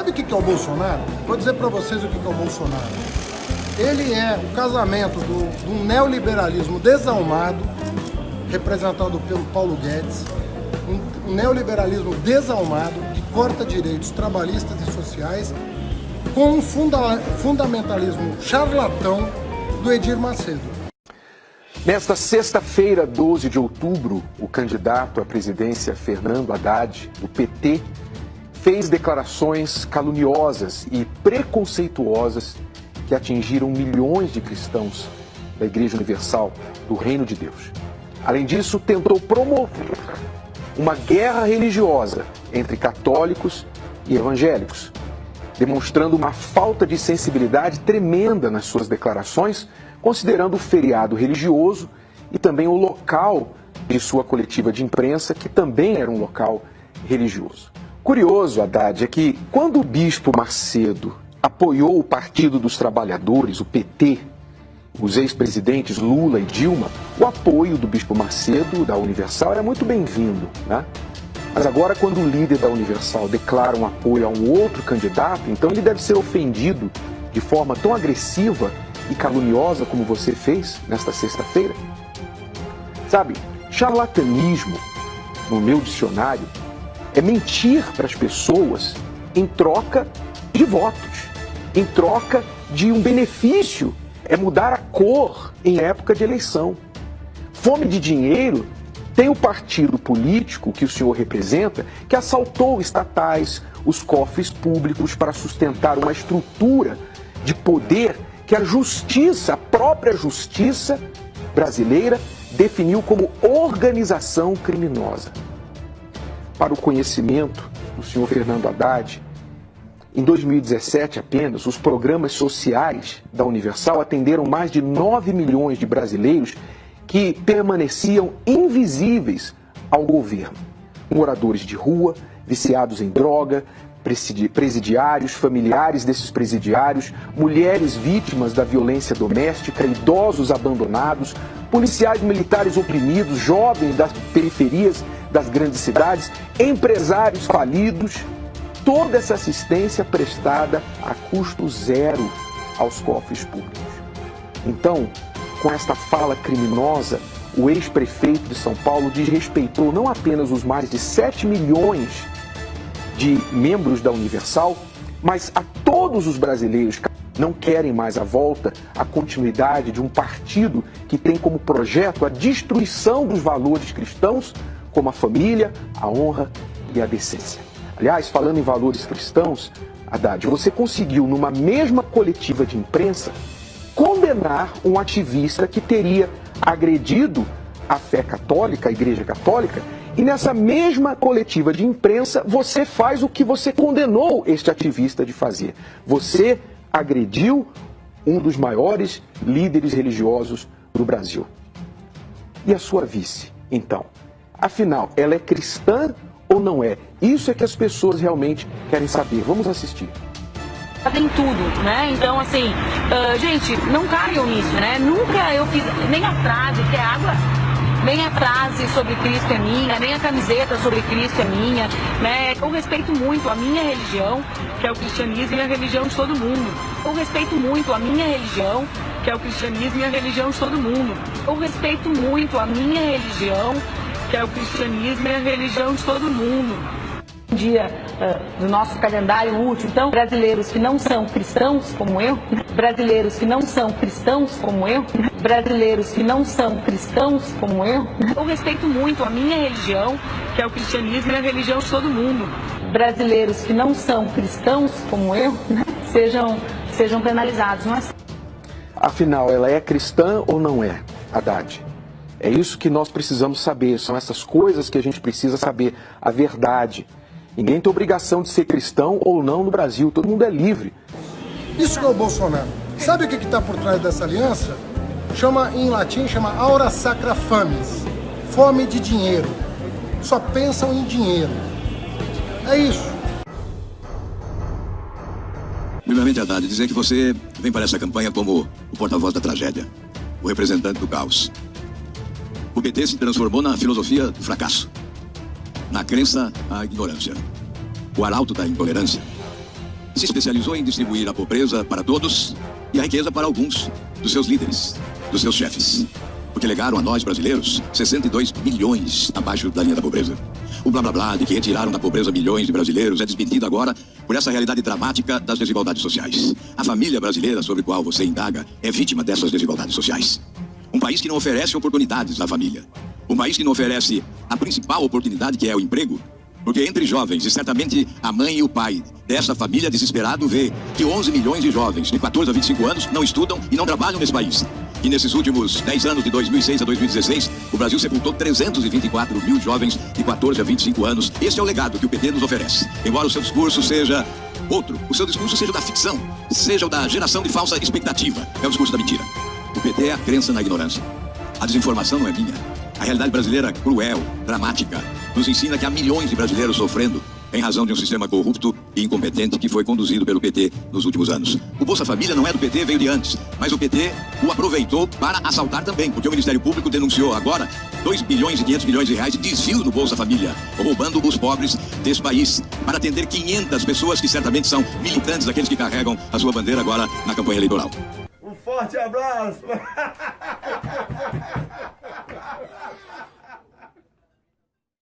Sabe o que é o Bolsonaro? Vou dizer para vocês o que é o Bolsonaro. Ele é o casamento do neoliberalismo desalmado, representado pelo Paulo Guedes, um neoliberalismo desalmado que corta direitos trabalhistas e sociais, com um fundamentalismo charlatão do Edir Macedo. Nesta sexta-feira, 12 de outubro, o candidato à presidência Fernando Haddad, do PT, fez declarações caluniosas e preconceituosas que atingiram milhões de cristãos da Igreja Universal do Reino de Deus. Além disso, tentou promover uma guerra religiosa entre católicos e evangélicos, demonstrando uma falta de sensibilidade tremenda nas suas declarações, considerando o feriado religioso e também o local de sua coletiva de imprensa, que também era um local religioso. Curioso, Haddad, é que quando o bispo Macedo apoiou o Partido dos Trabalhadores, o PT, os ex-presidentes Lula e Dilma, o apoio do bispo Macedo, da Universal, era muito bem-vindo, né? Mas agora, quando o líder da Universal declara um apoio a um outro candidato, então ele deve ser ofendido de forma tão agressiva e caluniosa como você fez nesta sexta-feira? Sabe, charlatanismo, no meu dicionário, é mentir para as pessoas em troca de votos, em troca de um benefício, é mudar a cor em época de eleição. Fome de dinheiro tem o partido político que o senhor representa, que assaltou estatais, os cofres públicos para sustentar uma estrutura de poder que a justiça, a própria justiça brasileira, definiu como organização criminosa. Para o conhecimento do senhor Fernando Haddad, em 2017 apenas, os programas sociais da Universal atenderam mais de 9 milhões de brasileiros que permaneciam invisíveis ao governo. Moradores de rua, viciados em droga, presidiários, familiares desses presidiários, mulheres vítimas da violência doméstica, idosos abandonados, policiais militares oprimidos, jovens das periferias das grandes cidades, empresários falidos, toda essa assistência prestada a custo zero aos cofres públicos. Então, com esta fala criminosa, o ex-prefeito de São Paulo desrespeitou não apenas os mais de 7 milhões de membros da Universal, mas a todos os brasileiros que não querem mais a volta, a continuidade de um partido que tem como projeto a destruição dos valores cristãos, como a família, a honra e a decência. Aliás, falando em valores cristãos, Haddad, você conseguiu, numa mesma coletiva de imprensa, condenar um ativista que teria agredido a fé católica, a Igreja Católica, e nessa mesma coletiva de imprensa você faz o que você condenou este ativista de fazer. Você agrediu um dos maiores líderes religiosos do Brasil. E a sua vice, então? Afinal, ela é cristã ou não é? Isso é que as pessoas realmente querem saber. Vamos assistir. Tem tudo, né? Então, assim, gente, não caiam nisso, né? Nunca eu fiz nem a frase que é água, nem a frase sobre Cristo é minha, nem a camiseta sobre Cristo é minha, né? Eu respeito muito a minha religião, que é o cristianismo, e a religião de todo mundo. Eu respeito muito a minha religião, que é o cristianismo, e a religião de todo mundo. Eu respeito muito a minha religião, que é o cristianismo, e a religião de todo mundo. Dia do nosso calendário útil, então, brasileiros que não são cristãos como eu, brasileiros que não são cristãos como eu, brasileiros que não são cristãos como eu respeito muito a minha religião, que é o cristianismo, e a religião de todo mundo. Brasileiros que não são cristãos como eu, sejam penalizados, não é? Afinal, ela é cristã ou não é, Haddad? É isso que nós precisamos saber, são essas coisas que a gente precisa saber, a verdade. Ninguém tem obrigação de ser cristão ou não no Brasil, todo mundo é livre. Isso que é o Bolsonaro. Sabe o que está por trás dessa aliança? Em latim, chama aura sacra fames, fome de dinheiro. Só pensam em dinheiro. É isso. Primeiramente, Haddad, dizer que você vem para essa campanha como o porta-voz da tragédia, o representante do caos. O PT se transformou na filosofia do fracasso, na crença à ignorância, o arauto da intolerância. se especializou em distribuir a pobreza para todos e a riqueza para alguns dos seus líderes, dos seus chefes. Porque legaram a nós, brasileiros, 62 milhões abaixo da linha da pobreza. O blá blá blá de que retiraram da pobreza milhões de brasileiros é desmentido agora por essa realidade dramática das desigualdades sociais. A família brasileira sobre a qual você indaga é vítima dessas desigualdades sociais. Um país que não oferece oportunidades à família. Um país que não oferece a principal oportunidade, que é o emprego. Porque entre jovens, e certamente a mãe e o pai dessa família desesperado vê que 11 milhões de jovens de 14 a 25 anos não estudam e não trabalham nesse país. E nesses últimos 10 anos, de 2006 a 2016, o Brasil sepultou 324 mil jovens de 14 a 25 anos. Esse é o legado que o PT nos oferece. Embora o seu discurso seja outro, o seu discurso seja o da ficção, seja o da geração de falsa expectativa. É o discurso da mentira. O PT é a crença na ignorância. A desinformação não é minha. A realidade brasileira cruel, dramática, nos ensina que há milhões de brasileiros sofrendo em razão de um sistema corrupto e incompetente que foi conduzido pelo PT nos últimos anos. O Bolsa Família não é do PT, veio de antes, mas o PT o aproveitou para assaltar também, porque o Ministério Público denunciou agora 2 bilhões e 500 milhões de reais de desvio no Bolsa Família, roubando os pobres desse país, para atender 500 pessoas que certamente são militantes, aqueles que carregam a sua bandeira agora na campanha eleitoral. Um forte abraço!